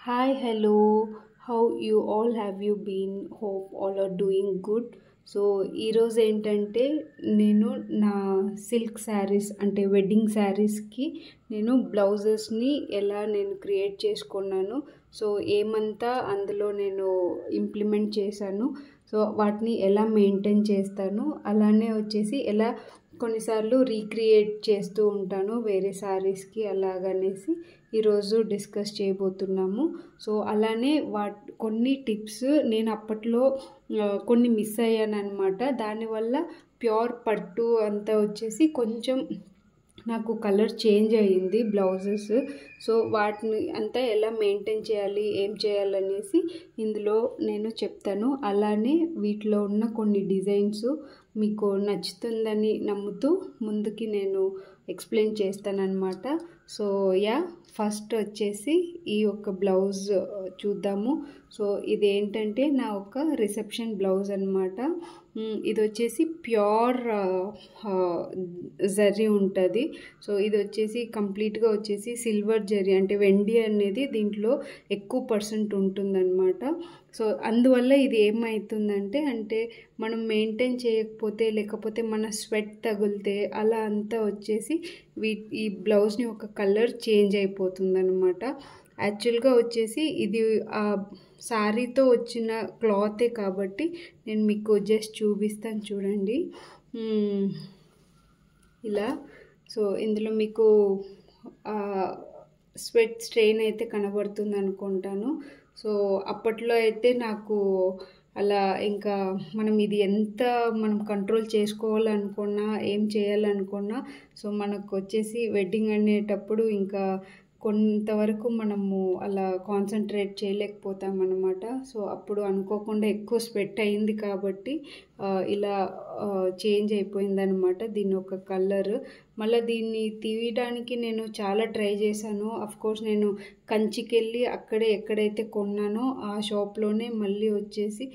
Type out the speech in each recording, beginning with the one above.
Hi, hello. How you all have you been? Hope all are doing good. So ఈరోజు ఏంటంటే నేను నా silk saris అంటే వెడ్డింగ్ శారీస్కి నేను బ్లౌజెస్ని ఎలా నేను క్రియేట్ చేసుకున్నాను. సో ఏమంతా అందులో నేను ఇంప్లిమెంట్ చేశాను. సో వాటిని ఎలా మెయింటైన్ చేస్తాను, అలానే వచ్చేసి ఎలా కొన్నిసార్లు రీక్రియేట్ చేస్తూ ఉంటాను వేరే శారీస్కి అలాగనేసి ఈరోజు డిస్కస్ చేయబోతున్నాము. సో అలానే కొన్ని టిప్స్ నేను అప్పట్లో కొన్ని మిస్ అయ్యాను అనమాట. దానివల్ల ప్యూర్ పట్టు అంతా వచ్చేసి కొంచెం నాకు కలర్ చేంజ్ అయ్యింది బ్లౌజెస్. సో వాటిని అంతా ఎలా మెయింటైన్ చేయాలి, ఏం చేయాలనేసి ఇందులో నేను చెప్తాను. అలానే వీటిలో ఉన్న కొన్ని డిజైన్స్ మీకు నచ్చుతుందని నమ్ముతూ ముందుకి నేను ఎక్స్ప్లెయిన్ చేస్తానన్నమాట. సో ఫస్ట్ వచ్చేసి ఈ ఒక బ్లౌజ్ చూద్దాము. సో ఇదేంటంటే నా ఒక రిసెప్షన్ బ్లౌజ్ అనమాట. ఇది వచ్చేసి ప్యూర్ జరీ ఉంటుంది. సో ఇది వచ్చేసి కంప్లీట్గా వచ్చేసి సిల్వర్ జరీ అంటే వెండి అనేది దీంట్లో ఎక్కువ పర్సెంట్ ఉంటుందన్నమాట. సో అందువల్ల ఇది ఏమవుతుందంటే మనం మెయింటైన్ చేయకపోతే లేకపోతే మన స్వెట్ తగిలితే అలా అంతా వచ్చేసి ఈ బ్లౌజ్ని ఒక కలర్ చేంజ్ అయిపోతుంది అనమాట. యాక్చువల్గా వచ్చేసి ఇది ఆ శారీతో వచ్చిన క్లాతే కాబట్టి నేను మీకు జస్ట్ చూపిస్తాను చూడండి ఇలా. సో ఇందులో మీకు స్వెట్ స్ట్రెయిన్ అయితే కనబడుతుంది అనుకుంటాను. సో అప్పట్లో అయితే నాకు అలా ఇంకా ఇది ఎంత మనం కంట్రోల్ చేసుకోవాలనుకున్నా ఏం చేయాలనుకున్నా సో మనకు వచ్చేసి వెడ్డింగ్ అనేటప్పుడు ఇంకా కొంతవరకు మనము అలా కాన్సన్ట్రేట్ చేయలేకపోతాం అన్నమాట. సో అప్పుడు అనుకోకుండా ఎక్కువ స్వెట్ అయింది కాబట్టి ఇలా చేంజ్ అయిపోయిందనమాట దీని ఒక కలర్. మళ్ళీ దీన్ని తీయడానికి నేను చాలా ట్రై చేశాను. అఫ్కోర్స్ నేను కంచికి వెళ్ళి అక్కడే ఎక్కడైతే కొన్నానో ఆ షాప్లోనే మళ్ళీ వచ్చేసి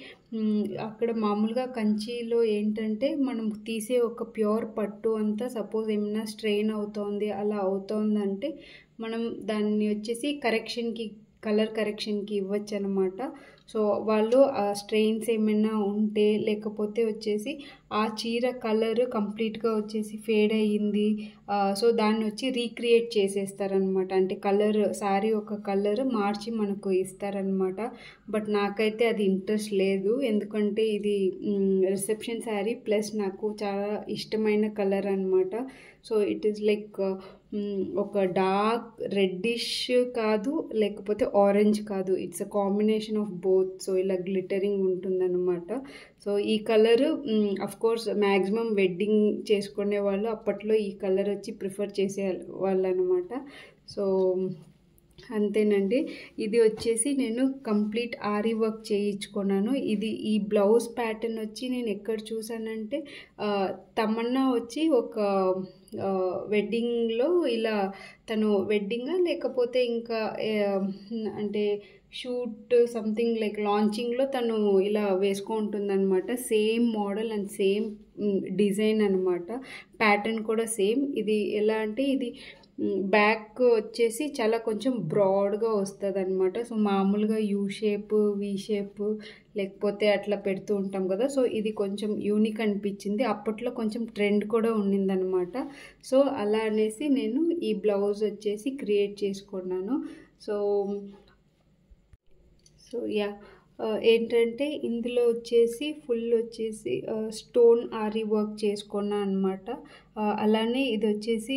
అక్కడ మామూలుగా కంచిలో ఏంటంటే మనం తీసే ఒక ప్యూర్ పట్టు అంతా సపోజ్ ఏమైనా స్ట్రెయిన్ అవుతోంది అలా అవుతోందంటే మనం దాన్ని వచ్చేసి కలర్ కరెక్షన్కి ఇవ్వచ్చు అనమాట. సో వాళ్ళు ఆ స్ట్రెయిన్స్ ఏమైనా ఉంటే లేకపోతే వచ్చేసి ఆ చీర కలర్ కంప్లీట్గా వచ్చేసి ఫేడ్ అయ్యింది సో దాన్ని వచ్చి రీక్రియేట్ చేసేస్తారనమాట. అంటే శారీ ఒక కలర్ మార్చి మనకు ఇస్తారనమాట. బట్ నాకైతే అది ఇంట్రెస్ట్ లేదు, ఎందుకంటే ఇది రిసెప్షన్ శారీ ప్లస్ నాకు చాలా ఇష్టమైన కలర్ అనమాట. సో ఇట్ ఈస్ లైక్ ఒక డార్క్ రెడ్డిష్ కాదు లేకపోతే ఆరెంజ్ కాదు, it's a combination of both. So ఇలా గ్లిటరింగ్ ఉంటుందన్నమాట. సో ఈ కలర్ అఫ్కోర్స్ మ్యాక్సిమం వెడ్డింగ్ చేసుకునే వాళ్ళు అప్పట్లో ఈ కలర్ వచ్చి ప్రిఫర్ చేసే వాళ్ళు అనమాట. సో అంతేనండి. ఇది వచ్చేసి నేను కంప్లీట్ ఆరీ వర్క్ చేయించుకున్నాను. ఈ బ్లౌజ్ ప్యాటర్న్ వచ్చి నేను ఎక్కడ చూసానంటే తమన్నా వచ్చి ఒక వెడ్డింగ్లో ఇలా తను వెడ్డింగా లేకపోతే ఇంకా అంటే షూట్ సంథింగ్ లైక్ లాంచింగ్లో తను ఇలా వేసుకుంటుందన్నమాట. Same model and same design అనమాట. ప్యాటర్న్ కూడా సేమ్. ఇది ఎలా అంటే ఇది బ్యాక్ వచ్చేసి చాలా కొంచెం బ్రాడ్గా వస్తుంది అనమాట. సో మామూలుగా యూ షేప్ వి షేప్ లేకపోతే అట్లా పెడుతూ ఉంటాం కదా. సో ఇది కొంచెం యూనిక్ అనిపించింది. అప్పట్లో కొంచెం ట్రెండ్ కూడా ఉండిందనమాట. సో అలా అనేసి నేను ఈ బ్లౌజ్ వచ్చేసి క్రియేట్ చేసుకున్నాను. సో ఏంటంటే ఇందులో వచ్చేసి ఫుల్ వచ్చేసి స్టోన్ ఆరీ వర్క్ చేసుకున్నా అనమాట. అలానే ఇది వచ్చేసి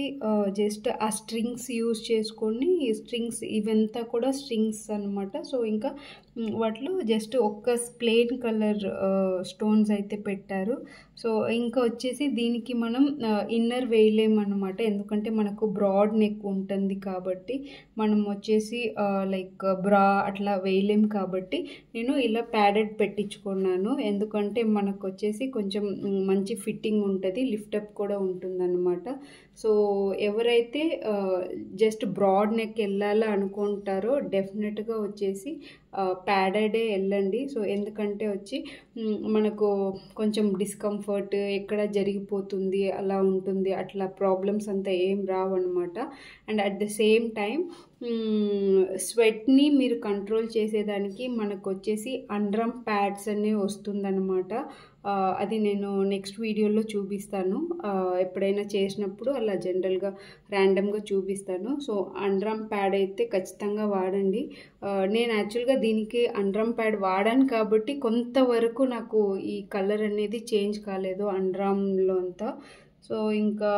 జస్ట్ ఆ స్ట్రింగ్స్ యూజ్ చేసుకొని స్ట్రింగ్స్ ఇవంతా కూడా స్ట్రింగ్స్ అనమాట. సో ఇంకా వాటిలో జస్ట్ ఒక్క ప్లెయిన్ కలర్ స్టోన్స్ అయితే పెట్టారు. సో ఇంకా వచ్చేసి దీనికి మనం ఇన్నర్ వేయలేమన్నమాట, ఎందుకంటే మనకు బ్రాడ్ నెక్ ఉంటుంది కాబట్టి మనం వచ్చేసి లైక్ బ్రా అట్లా వేయలేం కాబట్టి నేను ఇలా ప్యాడెడ్ పెట్టించుకున్నాను. ఎందుకంటే మనకు వచ్చేసి కొంచెం మంచి ఫిట్టింగ్ ఉంటుంది, లిఫ్టప్ కూడా ఉంటుందన్నమాట. సో ఎవరైతే జస్ట్ బ్రాడ్ నెక్ వెళ్ళాలా అనుకుంటారో డెఫినెట్గా వచ్చేసి ప్యాడెడే వెళ్ళండి. సో ఎందుకంటే వచ్చి మనకు కొంచెం డిస్కంఫర్ట్ ఎక్కడ జరిగిపోతుంది అలా ఉంటుంది, అట్లా ప్రాబ్లమ్స్ అంతా ఏం రావన్నమాట. And at the same time స్వెట్ని మీరు కంట్రోల్ చేసేదానికి మనకు వచ్చేసి అండర్ ప్యాడ్స్ అనేవి వస్తుందన్నమాట. అది నేను నెక్స్ట్ వీడియోలో చూపిస్తాను. ఎప్పుడైనా చేసినప్పుడు అలా జనరల్గా ర్యాండమ్గా చూపిస్తాను. సో అండర్ ప్యాడ్ అయితే ఖచ్చితంగా వాడండి. నేను యాక్చువల్గా దీనికి అండర్ ప్యాడ్ వాడాను కాబట్టి కొంతవరకు నాకు ఈ కలర్ అనేది చేంజ్ కాలేదు అండర్లో అంతా. సో ఇంకా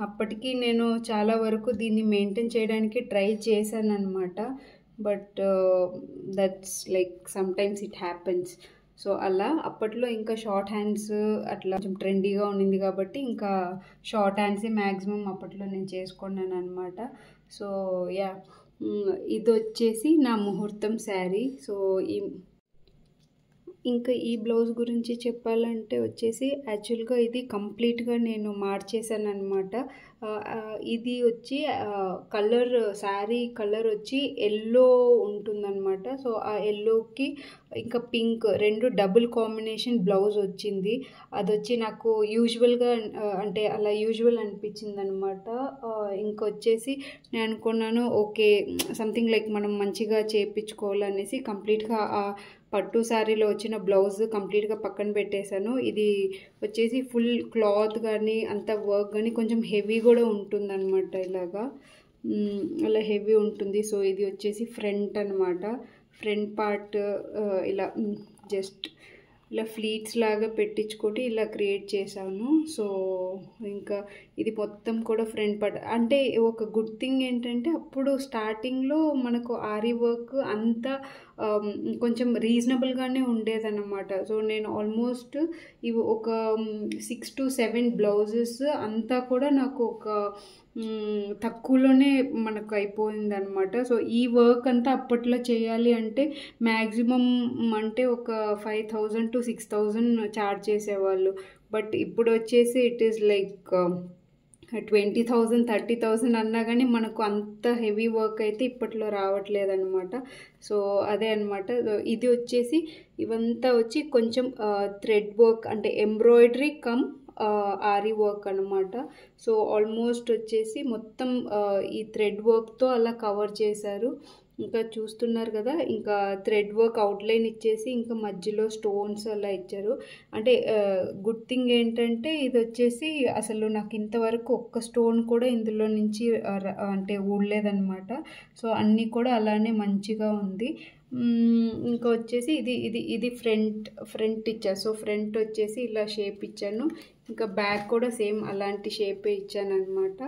అప్పటికి నేను చాలా వరకు దీన్ని మెయింటైన్ చేయడానికి ట్రై చేశాను అనమాట. But that's like sometimes it happens. So అలా అప్పట్లో ఇంకా షార్ట్ హ్యాండ్స్ అట్లా కొంచెం ట్రెండీగా ఉండింది కాబట్టి ఇంకా షార్ట్ హ్యాండ్సే మ్యాక్సిమం అప్పట్లో నేను చేసుకున్నాను అనమాట. సో యా, ఇది వచ్చేసి నా ముహూర్తం శారీ. సో ఇంకా ఈ బ్లౌజ్ గురించి చెప్పాలంటే వచ్చేసి యాక్చువల్గా ఇది కంప్లీట్గా నేను మార్చేసాను అనమాట. ఇది వచ్చి కలర్, శారీ కలర్ వచ్చి ఎల్లో ఉంటుందన్నమాట. సో ఆ ఎల్లోకి ఇంకా పింక్ రెండు డబుల్ కాంబినేషన్ బ్లౌజ్ వచ్చింది. అది వచ్చి నాకు యూజువల్గా అంటే అలా యూజువల్ అనిపించింది అనమాట. ఇంకొచ్చేసి నేను అనుకున్నాను ఓకే సంథింగ్ లైక్ మనం మంచిగా చేయించుకోవాలనేసి కంప్లీట్గా పట్టు శారీలో వచ్చిన బ్లౌజ్ కంప్లీట్గా పక్కన పెట్టేశాను. ఇది వచ్చేసి ఫుల్ క్లాత్ కానీ అంత వర్క్ కానీ కొంచెం హెవీ కూడా ఉంటుందన్నమాట. ఇలాగా అలా హెవీ ఉంటుంది. సో ఇది వచ్చేసి ఫ్రంట్ అనమాట. ఫ్రంట్ పార్ట్ ఇలా జస్ట్ ఇలా ఫ్లీట్స్ లాగా పెట్టించుకొని ఇలా క్రియేట్ చేశాను. సో ఇంకా ఇది మొత్తం కూడా ఫ్రంట్ పార్ట్. అంటే ఒక గుడ్ థింగ్ ఏంటంటే అప్పుడు స్టార్టింగ్లో మనకు ఆరీ వర్క్ అంతా కొంచెం రీజనబుల్గానే ఉండేదన్నమాట. సో నేను ఆల్మోస్ట్ ఇవి ఒక 6 to 7 బ్లౌజెస్ అంతా కూడా నాకు ఒక తక్కువలోనే మనకు అయిపోయింది అనమాట. సో ఈ వర్క్ అంతా అప్పట్లో చేయాలి అంటే మ్యాక్సిమం అంటే ఒక 5,000 to 6,000 ఛార్జ్ చేసేవాళ్ళు. బట్ ఇప్పుడు వచ్చేసి ఇట్ ఈస్ లైక్ 20,000 30,000 అన్నా కానీ మనకు అంత హెవీ వర్క్ అయితే ఇప్పట్లో రావట్లేదు అనమాట. సో అదే అనమాట. ఇది వచ్చేసి ఇవంతా వచ్చి కొంచెం థ్రెడ్ వర్క్ అంటే ఎంబ్రాయిడరీ కమ్ ఆరీ వర్క్ అనమాట. సో ఆల్మోస్ట్ వచ్చేసి మొత్తం ఈ థ్రెడ్ వర్క్తో అలా కవర్ చేశారు. ఇంకా చూస్తున్నారు కదా, ఇంకా థ్రెడ్ వర్క్ అవుట్లైన్ ఇచ్చేసి ఇంకా మధ్యలో స్టోన్స్ అలా ఇచ్చారు. అంటే గుడ్ థింగ్ ఏంటంటే ఇది వచ్చేసి అసలు నాకు ఇంతవరకు ఒక్క స్టోన్ కూడా ఇందులో నుంచి అంటే ఊడలేదన్నమాట. సో అన్నీ కూడా అలానే మంచిగా ఉంది. ఇంకా వచ్చేసి ఇది ఇది ఇది ఫ్రంట్ ఇచ్చాను. సో ఫ్రంట్ వచ్చేసి ఇలా షేప్ ఇచ్చాను. ఇంకా బ్యాక్ కూడా సేమ్ అలాంటి షేపే ఇచ్చాను అనమాట.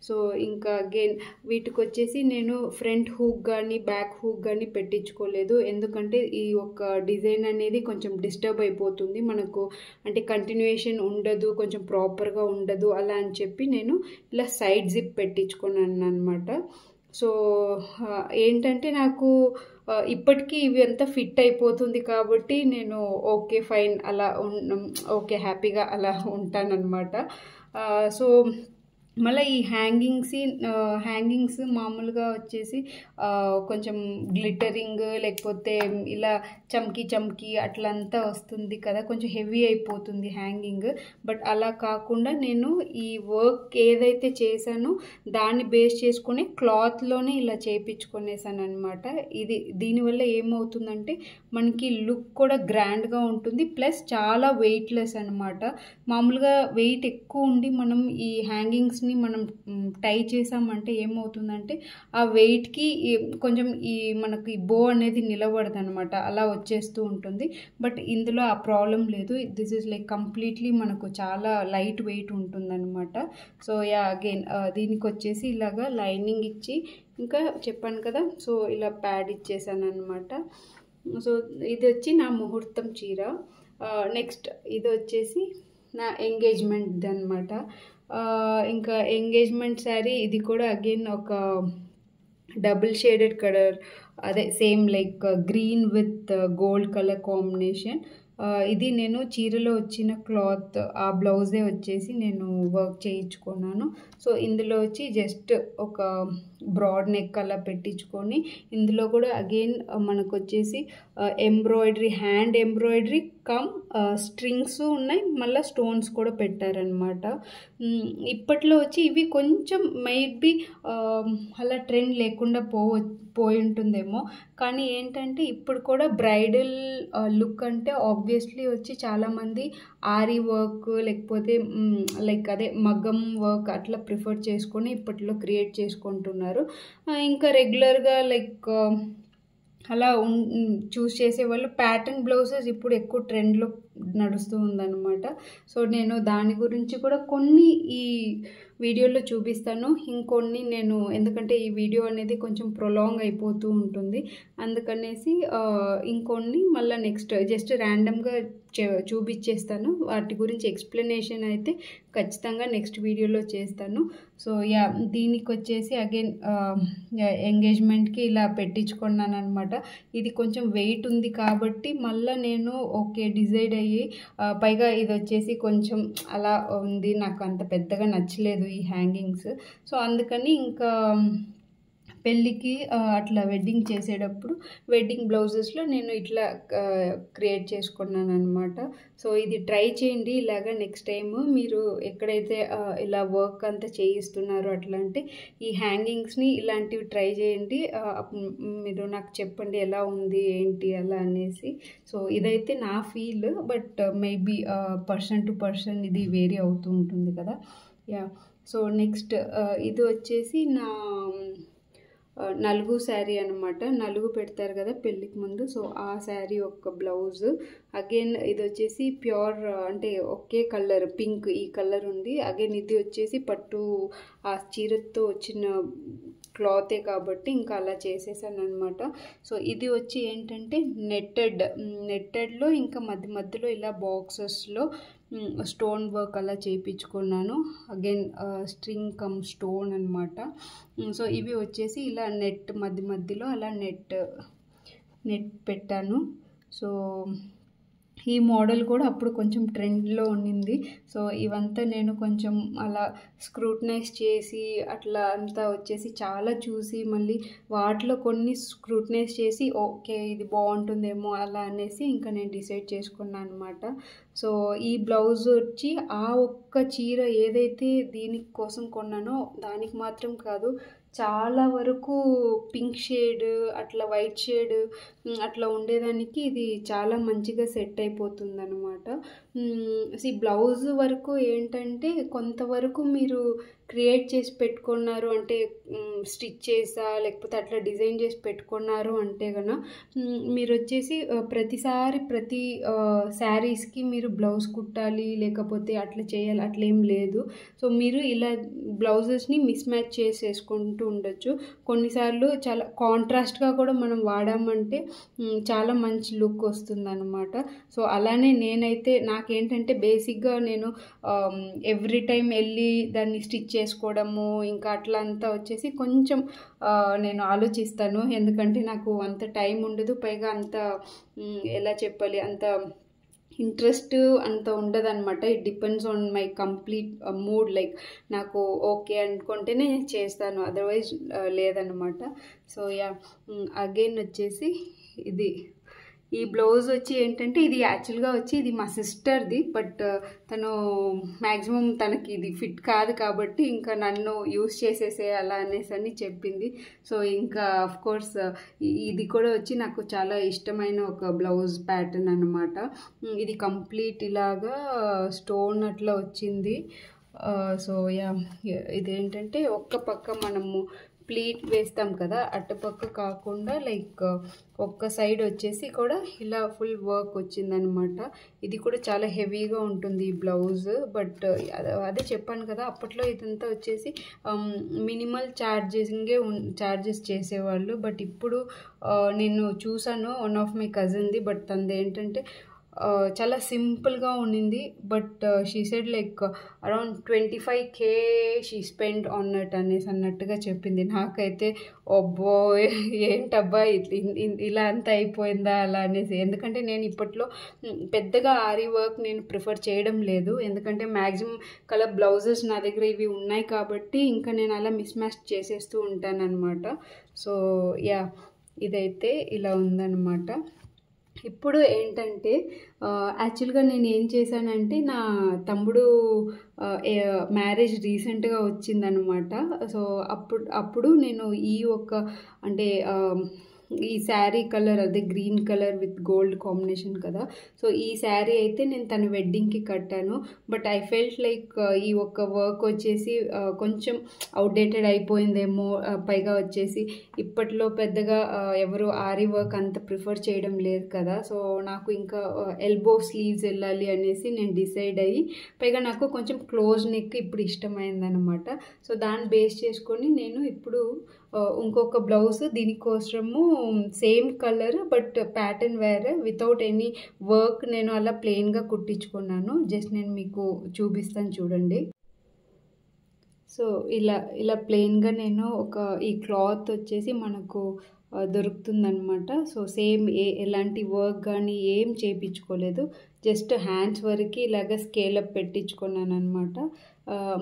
సో ఇంకా అగైన్ వీటికి వచ్చేసి నేను ఫ్రంట్ హూక్ కానీ బ్యాక్ హూక్ కానీ పెట్టించుకోలేదు. ఎందుకంటే ఈ ఒక డిజైన్ అనేది కొంచెం డిస్టర్బ్ అయిపోతుంది మనకు, అంటే కంటిన్యూయేషన్ ఉండదు, కొంచెం ప్రాపర్గా ఉండదు అలా అని చెప్పి నేను ఇలా సైడ్ జిప్ పెట్టించుకున్నాను అనమాట. సో ఏంటంటే నాకు ఇప్పటికీ ఇవి అంతా ఫిట్ అయిపోతుంది కాబట్టి నేను ఓకే ఫైన్ అలా ఓకే హ్యాపీగా అలా ఉంటానన్నమాట. సో మళ్ళీ ఈ హ్యాంగింగ్స్ మామూలుగా వచ్చేసి కొంచెం గ్లిటరింగ్ లేకపోతే ఇలా చమ్కీ అట్లంతా వస్తుంది కదా, కొంచెం హెవీ అయిపోతుంది హ్యాంగింగ్. బట్ అలా కాకుండా నేను ఈ వర్క్ ఏదైతే చేశానో దాన్ని బేస్ చేసుకొని క్లాత్లోనే ఇలా చేయించుకునేసాను అనమాట. దీనివల్ల ఏమవుతుందంటే మనకి లుక్ కూడా గ్రాండ్గా ఉంటుంది, ప్లస్ చాలా వెయిట్లెస్ అనమాట. మామూలుగా వెయిట్ ఎక్కువ ఉండి మనం ఈ హ్యాంగింగ్స్ని మనం టై చేసామంటే ఏమవుతుందంటే ఆ వెయిట్కి కొంచెం మనకి బో అనేది నిలబడదు అనమాట, అలా వచ్చేస్తూ ఉంటుంది. బట్ ఇందులో ఆ ప్రాబ్లం లేదు. దిస్ ఈజ్ లైక్ కంప్లీట్లీ మనకు చాలా లైట్ వెయిట్ ఉంటుందన్నమాట. సో యా అగైన్ దీనికి వచ్చేసి ఇలాగా లైనింగ్ ఇచ్చి ఇంకా చెప్పాను కదా, సో ఇలా ప్యాడ్ ఇచ్చేసాను అనమాట. సో ఇది వచ్చి నా ముహూర్తం చీర. నెక్స్ట్ ఇది వచ్చేసి నా ఎంగేజ్మెంట్ అనమాట. ఇంకా ఎంగేజ్మెంట్ శారీ ఇది కూడా అగైన్ ఒక డబుల్ షేడెడ్ కలర్, అదే same like green with gold colour combination. ఇది నేను చీరలో వచ్చిన క్లాత్ ఆ బ్లౌజే వచ్చేసి నేను వర్క్ చేయించుకున్నాను. సో ఇందులో వచ్చి జస్ట్ ఒక బ్రాడ్ నెక్ అలా పెట్టించుకొని ఇందులో కూడా అగైన్ మనకు వచ్చేసి embroidery, hand embroidery come strings ఉన్నాయి, మళ్ళీ స్టోన్స్ కూడా పెట్టారనమాట. ఇప్పట్లో వచ్చి ఇవి కొంచెం మైట్ బి అలా ట్రెండ్ లేకుండా పోయి ఉంటుందేమో, కానీ ఏంటంటే ఇప్పుడు కూడా బ్రైడల్ లుక్ అంటే ఆబ్వియస్లీ వచ్చి చాలామంది ఆరీ వర్క్ లేకపోతే లైక్ అదే మగ్గం వర్క్ అట్లా ప్రిఫర్ చేసుకొని ఇప్పట్లో క్రియేట్ చేసుకుంటున్నారు. ఇంకా రెగ్యులర్గా లైక్ అలా చూస్ చేసేవాళ్ళు ప్యాటర్న్ బ్లౌజెస్ ఇప్పుడు ఎక్కువ ట్రెండ్లో నడుస్తూ ఉందన్నమాట. సో నేను దాని గురించి కూడా కొన్ని ఈ వీడియోలో చూపిస్తాను, ఇంకొన్ని నేను ఎందుకంటే ఈ వీడియో అనేది కొంచెం ప్రొలాంగ్ అయిపోతూ ఉంటుంది, అందుకనేసి ఇంకొన్ని మళ్ళీ నెక్స్ట్ జస్ట్ ర్యాండమ్గా చూపించేస్తాను. వాటి గురించి ఎక్స్ప్లెనేషన్ అయితే ఖచ్చితంగా నెక్స్ట్ వీడియోలో చేస్తాను. సో యా, దీనికి వచ్చేసి అగైన్ ఎంగేజ్మెంట్కి ఇలా పెట్టించుకున్నాను అనమాట. ఇది కొంచెం వెయిట్ ఉంది కాబట్టి మళ్ళీ నేను ఓకే డిసైడ్ అయ్యి, పైగా ఇది వచ్చేసి కొంచెం అలా ఉంది, నాకు అంత పెద్దగా నచ్చలేదు ఈ హ్యాంగింగ్స్. సో అందుకని ఇంకా పెళ్ళికి అట్లా వెడ్డింగ్ చేసేటప్పుడు వెడ్డింగ్ బ్లౌజెస్లో నేను ఇట్లా క్రియేట్ చేసుకున్నాను అనమాట. సో ఇది ట్రై చేయండి ఇలాగా నెక్స్ట్ టైం మీరు ఎక్కడైతే ఇలా వర్క్ అంతా చేయిస్తున్నారో అట్లా అంటే ఈ హ్యాంగింగ్స్ని ఇలాంటివి ట్రై చేయండి. మీరు నాకు చెప్పండి ఎలా ఉంది ఏంటి అలా అనేసి. సో ఇదైతే నా feel, but maybe person to person ఇది వేరీ అవుతూ ఉంటుంది కదా. యా, సో నెక్స్ట్ ఇది వచ్చేసి నా నలుగు శారీ అనమాట. నలుగు పెడతారు కదా పెళ్ళికి ముందు, సో ఆ శారీ ఒక బ్లౌజ్. అగైన్ ఇది వచ్చేసి ప్యూర్ అంటే ఒకే కలర్ పింక్ ఈ కలర్ ఉంది. అగైన్ ఇది వచ్చేసి పట్టు ఆ చీరతో వచ్చిన క్లాతే కాబట్టి ఇంకా అలా చేసేసాను అనమాట. సో ఇది వచ్చి ఏంటంటే నెట్టెడ్లో ఇంకా మధ్యలో ఇలా బాక్సెస్లో స్టోన్ వర్క్ అలా చేయించుకున్నాను. అగైన్ స్ట్రింగ్ కమ్ స్టోన్ అనమాట. సో ఇవి వచ్చేసి ఇలా నెట్ మధ్యలో అలా నెట్ పెట్టాను. సో ఈ మోడల్ కూడా అప్పుడు కొంచెం ట్రెండ్లో ఉండింది. సో ఇవంతా నేను కొంచెం అలా స్క్రూటనైజ్ చేసి అట్లా అంతా వచ్చేసి చాలా చూసి మళ్ళీ వాటిలో కొన్ని స్క్రూటనైజ్ చేసి ఓకే ఇది బాగుంటుందేమో అలా అనేసి ఇంకా నేను డిసైడ్ చేసుకున్నాను అనమాట. సో ఈ బ్లౌజ్ వచ్చి ఆ ఒక్క చీర ఏదైతే దీనికి కోసం కొన్నానో దానికి మాత్రం కాదు, చాలా వరకు పింక్ షేడ్ అట్లా వైట్ షేడ్ అట్లా ఉండేదానికి ఇది చాలా మంచిగా సెట్ అయిపోతుంది అనమాట. ఈ బ్లౌజ్ వరకు ఏంటంటే కొంతవరకు మీరు క్రియేట్ చేసి పెట్టుకున్నారు అంటే స్టిచ్ చేసా లేకపోతే అట్లా డిజైన్ చేసి పెట్టుకున్నారు అంటే కనుక మీరు వచ్చేసి ప్రతిసారి ప్రతి శారీస్కి మీరు బ్లౌజ్ కుట్టాలి లేకపోతే అట్లా చేయాలి అట్లా ఏం లేదు. సో మీరు ఇలా బ్లౌజెస్ని మిస్ మ్యాచ్ చేసేసుకుంటూ ఉండొచ్చు. కొన్నిసార్లు చాలా కాంట్రాస్ట్గా కూడా మనం వాడామంటే చాలా మంచి లుక్ వస్తుంది అనమాట. సో అలానే నేనైతే నాకేంటంటే బేసిక్గా నేను ఎవ్రీ టైం వెళ్ళి దాన్ని స్టిచ్ చేసుకోవడము ఇంకా అట్లా అంతా వచ్చేసి కొంచెం నేను ఆలోచిస్తాను, ఎందుకంటే నాకు అంత టైం ఉండదు, పైగా అంత ఎలా చెప్పాలి అంత ఇంట్రెస్ట్ అంత ఉండదు అనమాట. It depends on my complete mood, like నాకు ఓకే అనుకుంటేనే చేస్తాను, అదర్వైజ్ లేదనమాట. సో యా, అగైన్ వచ్చేసి ఇది ఈ బ్లౌజ్ వచ్చి ఏంటంటే ఇది యాక్చువల్గా వచ్చి ఇది మా సిస్టర్ది, బట్ తను మ్యాక్సిమం తనకి ఇది ఫిట్ కాదు కాబట్టి ఇంకా నన్ను యూస్ చేసేసే అలా అనేసి అని చెప్పింది. సో ఇంకా ఆఫ్ కోర్స్ ఇది కూడా వచ్చి నాకు చాలా ఇష్టమైన ఒక బ్లౌజ్ ప్యాటర్న్ అనమాట. ఇది కంప్లీట్ ఇలాగా స్టోన్ అట్లా వచ్చింది. సో యా, ఇదేంటంటే ఒక్క పక్క మనము ప్లీట్ వేస్తాం కదా అటుపక్క కాకుండా లైక్ ఒక్క సైడ్ వచ్చేసి కూడా ఇలా ఫుల్ వర్క్ వచ్చిందనమాట. ఇది కూడా చాలా హెవీగా ఉంటుంది ఈ బ్లౌజ్, బట్ అదే చెప్పాను కదా అప్పట్లో ఇదంతా వచ్చేసి మినిమల్ ఛార్జెస్ చేసేవాళ్ళు. బట్ ఇప్పుడు నేను చూసాను వన్ ఆఫ్ మై కజిన్ది, బట్ తనది ఏంటంటే చాలా సింపుల్గా ఉండింది. But she said like around 25K she spend on it అనేసి అన్నట్టుగా చెప్పింది. నాకైతే అబ్బో ఏంటబ్బా ఇలా అంతా అయిపోయిందా అలా అనేసి. ఎందుకంటే నేను ఇప్పట్లో పెద్దగా ఆరీ వర్క్ నేను ప్రిఫర్ చేయడం లేదు. ఎందుకంటే మ్యాక్సిమం కలర్ బ్లౌజెస్ నా దగ్గర ఇవి ఉన్నాయి కాబట్టి ఇంకా నేను అలా మిస్ మ్యాచ్ చేసేస్తూ ఉంటానన్నమాట. సో యా, ఇదైతే ఇలా ఉందన్నమాట. ఇప్పుడు ఏంటంటే యాక్చువల్గా నేను ఏం చేశానంటే నా తమ్ముడు మ్యారేజ్ రీసెంట్గా వచ్చిందనమాట. సో అప్పుడు నేను ఈ అంటే ఈ శారీ కలర్ అదే green colour with gold combination కదా. సో ఈ శారీ అయితే నేను తన వెడ్డింగ్కి కట్టాను. బట్ ఐ ఫెల్ట్ లైక్ ఈ వర్క్ వచ్చేసి కొంచెం అవుట్డేటెడ్ అయిపోయిందేమో. పైగా వచ్చేసి ఇప్పట్లో పెద్దగా ఎవరు ఆరీ వర్క్ అంత ప్రిఫర్ చేయడం లేదు కదా. సో నాకు ఇంకా ఎల్బో స్లీవ్స్ వెళ్ళాలి అనేసి నేను డిసైడ్ అయ్యి, పైగా నాకు కొంచెం క్లోజ్ నెక్ ఇప్పుడు ఇష్టమైందనమాట. సో దాన్ని బేస్ చేసుకొని నేను ఇప్పుడు ఇంకొక బ్లౌజ్ దీనికోసము సేమ్ కలర్ బట్ ప్యాటర్న్ వేరే వితౌట్ ఎనీ వర్క్ నేను అలా ప్లెయిన్గా కుట్టించుకున్నాను. జస్ట్ నేను మీకు చూపిస్తాను చూడండి. సో ఇలా ప్లెయిన్గా నేను ఈ క్లాత్ వచ్చేసి మనకు దొరుకుతుందనమాట. సో సేమ్ ఎలాంటి వర్క్ కానీ ఏం చేయించుకోలేదు. జస్ట్ హ్యాండ్స్ వరకు ఇలాగ స్కేలప్ పెట్టించుకున్నాను అనమాట.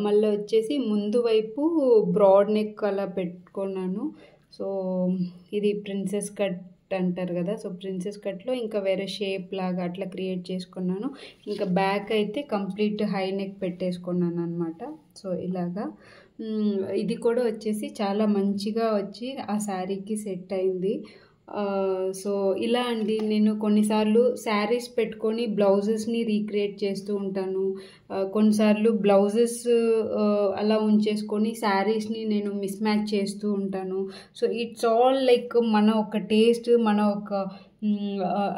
మళ్ళీ వచ్చేసి ముందు వైపు బ్రాడ్ నెక్ అలా పెట్టుకున్నాను. సో ఇది ప్రిన్సెస్ కట్ అంటారు కదా. సో ప్రిన్సెస్ కట్లో ఇంకా వేరే షేప్ లాగా అట్లా క్రియేట్ చేసుకున్నాను. ఇంకా బ్యాక్ అయితే కంప్లీట్ హై నెక్ పెట్టేసుకున్నాను అనమాట. సో ఇలాగా ఇది కూడా వచ్చేసి చాలా మంచిగా వచ్చి ఆ శారీకి సెట్ అయింది. సో ఇలా అండి, నేను కొన్నిసార్లు శారీస్ పెట్టుకొని బ్లౌజెస్ని రీక్రియేట్ చేస్తూ ఉంటాను. కొన్నిసార్లు బ్లౌజెస్ అలా ఉంచేసుకొని శారీస్ని నేను మిస్ మ్యాచ్ చేస్తూ ఉంటాను. సో ఇట్స్ ఆల్ లైక్ మన ఒక టేస్ట్, మన ఒక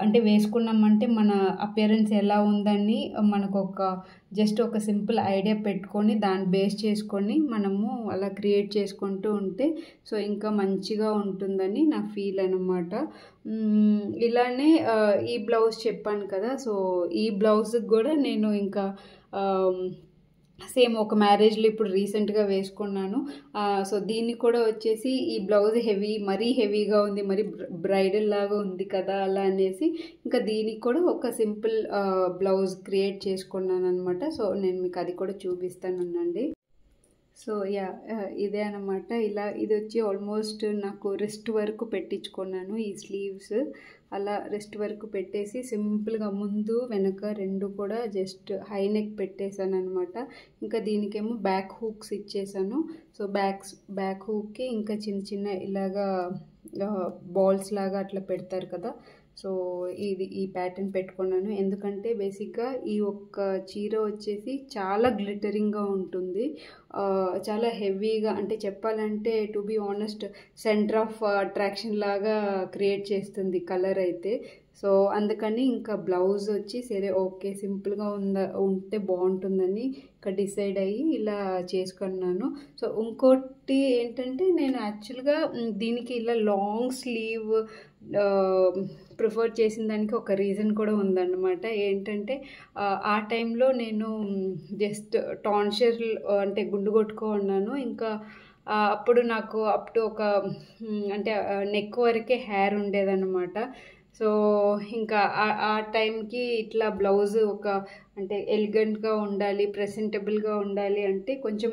అంటే వేసుకున్నామంటే మన అపియరెన్స్ ఎలా ఉందని మనకు జస్ట్ ఒక సింపుల్ ఐడియా పెట్టుకొని దాన్ని బేస్ చేసుకొని మనము అలా క్రియేట్ చేసుకుంటూ ఉంటే సో ఇంకా మంచిగా ఉంటుందని నా ఫీల్ అనమాట. ఇలానే ఈ బ్లౌజ్ చెప్పాను కదా. సో ఈ బ్లౌజ్కి కూడా నేను ఇంకా సేమ్ ఒక మ్యారేజ్లో ఇప్పుడు రీసెంట్గా వేసుకున్నాను. సో దీన్ని కూడా వచ్చేసి ఈ బ్లౌజ్ మరీ హెవీగా ఉంది, మరీ బ్రైడల్ లాగా ఉంది కదా అలా అనేసి ఇంకా దీనికి కూడా ఒక సింపుల్ బ్లౌజ్ క్రియేట్ చేసుకున్నాను అనమాట. సో నేను మీకు అది కూడా చూపిస్తానండి. సో యా, ఇదే అనమాట. ఇది వచ్చి ఆల్మోస్ట్ నాకు రిస్ట్ వరకు పెట్టించుకున్నాను. ఈ స్లీవ్స్ అలా రిస్ట్ వరకు పెట్టేసి సింపుల్గా ముందు వెనక రెండు కూడా జస్ట్ హై నెక్ పెట్టేశాను అనమాట. ఇంకా దీనికేమో బ్యాక్ హూక్స్ ఇచ్చేసాను. సో బ్యాక్ హూక్కి ఇంకా చిన్న చిన్న ఇలాగా బాల్స్ లాగా అట్లా పెడతారు కదా. సో ఈ ప్యాటర్న్ పెట్టుకున్నాను. ఎందుకంటే బేసిక్గా ఈ ఒక్క చీర వచ్చేసి చాలా గ్లిటరింగ్గా ఉంటుంది, చాలా హెవీగా, అంటే చెప్పాలంటే to be honest center of attraction లాగా క్రియేట్ చేస్తుంది కలర్ అయితే. సో అందుకని ఇంకా బ్లౌజ్ వచ్చి సరే ఓకే సింపుల్గా ఉంటే బాగుంటుందని ఇంకా డిసైడ్ అయ్యి ఇలా చేసుకున్నాను. సో ఇంకోటి ఏంటంటే నేను యాక్చువల్గా దీనికి ఇలా లాంగ్ స్లీవ్ ప్రిఫర్ చేసిన దానికి ఒక రీజన్ కూడా ఉందన్నమాట. ఏంటంటే ఆ టైంలో నేను జస్ట్ టాన్షర్ అంటే గుండు కొట్టుకున్నాను. ఇంకా అప్పుడు నాకు అప్ టు ఒక అంటే నెక్ వరకే హెయిర్ ఉండేదన్నమాట. సో ఇంకా ఆ టైంకి ఇట్లా బ్లౌజ్ అంటే ఎలిగెంట్గా ఉండాలి, ప్రెజెంటబుల్గా ఉండాలి అంటే కొంచెం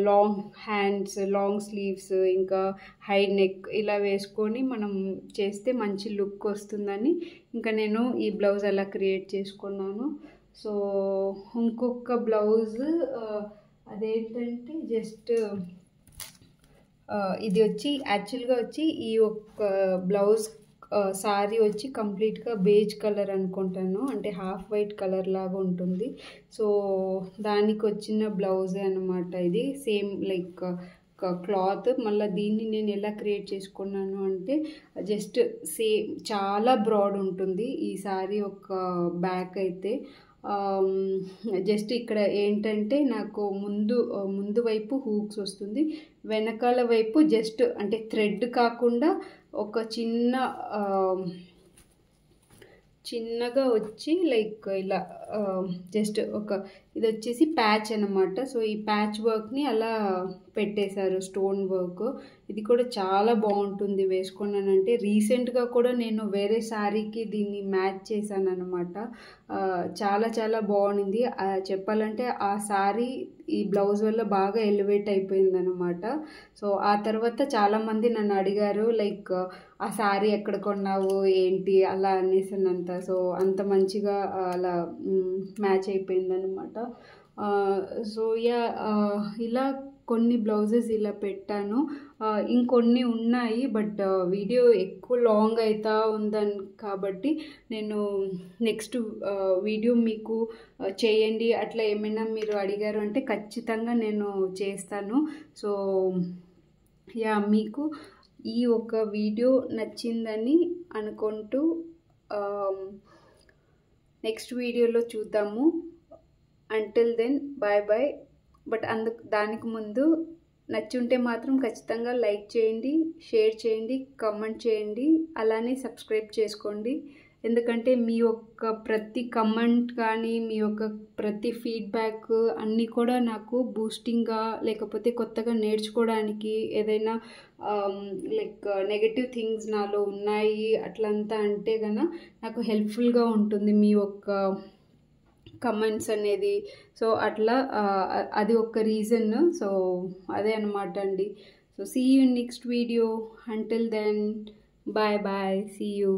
లాంగ్ హ్యాండ్స్, లాంగ్ స్లీవ్స్, ఇంకా హై నెక్ ఇలా వేసుకొని మనం చేస్తే మంచి లుక్ వస్తుందని ఇంకా నేను ఈ బ్లౌజ్ అలా క్రియేట్ చేసుకున్నాను. సో ఇంకొక బ్లౌజ్ అదేంటంటే జస్ట్ ఇది వచ్చి యాక్చువల్గా వచ్చి ఈ ఒక్క బ్లౌజ్ సారీ వచ్చి కంప్లీట్గా బేజ్ కలర్ అనుకుంటాను, అంటే హాఫ్ వైట్ కలర్ లాగా ఉంటుంది. సో దానికి వచ్చిన బ్లౌజే అనమాట ఇది. Same like cloth. మళ్ళీ దీన్ని నేను ఎలా క్రియేట్ చేసుకున్నాను అంటే జస్ట్ సేమ్ చాలా బ్రాడ్ ఉంటుంది ఈ సారీ ఒక బ్యాక్ అయితే. జస్ట్ ఇక్కడ ఏంటంటే నాకు ముందు వైపు హూక్స్ వస్తుంది, వెనకాల వైపు జస్ట్ అంటే థ్రెడ్ కాకుండా ఒక చిన్నగా వచ్చి లైక్ ఇలా జస్ట్ ఒక ఇది వచ్చేసి ప్యాచ్ అనమాట. సో ఈ ప్యాచ్ వర్క్ని అలా పెట్టేశారు, స్టోన్ వర్క్. ఇది కూడా చాలా బాగుంటుంది వేసుకున్నానంటే. రీసెంట్గా కూడా నేను వేరే శారీకి దీన్ని మ్యాచ్ చేశాను అనమాట. చాలా చాలా బాగుంది. చెప్పాలంటే ఆ శారీ ఈ బ్లౌజ్ వల్ల బాగా ఎలివేట్ అయిపోయింది అనమాట. సో ఆ తర్వాత చాలామంది నన్ను అడిగారు లైక్ ఆ శారీ ఎక్కడ కొన్నావు ఏంటి అలా అనేసినంత. సో అంత మంచిగా అలా మ్యాచ్ అయిపోయింది అనమాట. సో యా, ఇలా కొన్ని బ్లౌజెస్ ఇలా పెట్టాను. ఇంకొన్ని ఉన్నాయి, బట్ వీడియో ఎక్కువ లాంగ్ అవుతా ఉందని కాబట్టి నేను నెక్స్ట్ వీడియో మీకు చేయండి అట్లా ఏమైనా మీరు అడిగారు అంటే ఖచ్చితంగా నేను చేస్తాను. సో యా, మీకు ఈ ఒక వీడియో నచ్చిందని అనుకుంటూ నెక్స్ట్ వీడియోలో చూద్దాము. Until then bye bye. But దానికి ముందు నచ్చుంటే మాత్రం ఖచ్చితంగా లైక్ చేయండి, షేర్ చేయండి, కామెంట్ చేయండి, అలానే సబ్స్క్రైబ్ చేసుకోండి. ఎందుకంటే మీ యొక్క ప్రతి కమెంట్ కానీ మీ యొక్క ప్రతి ఫీడ్బ్యాక్ అన్నీ కూడా నాకు బూస్టింగ్గా, లేకపోతే కొత్తగా నేర్చుకోవడానికి, ఏదైనా లైక్ నెగటివ్ థింగ్స్ నాలో ఉన్నాయి అట్లంతా అంటే కన్నా నాకు హెల్ప్ఫుల్గా ఉంటుంది మీ యొక్క కమెంట్స్ అనేది. సో అట్లా అది ఒక రీజన్. సో అదే అనమాట అండి. So see you next video. Until then bye bye, see you.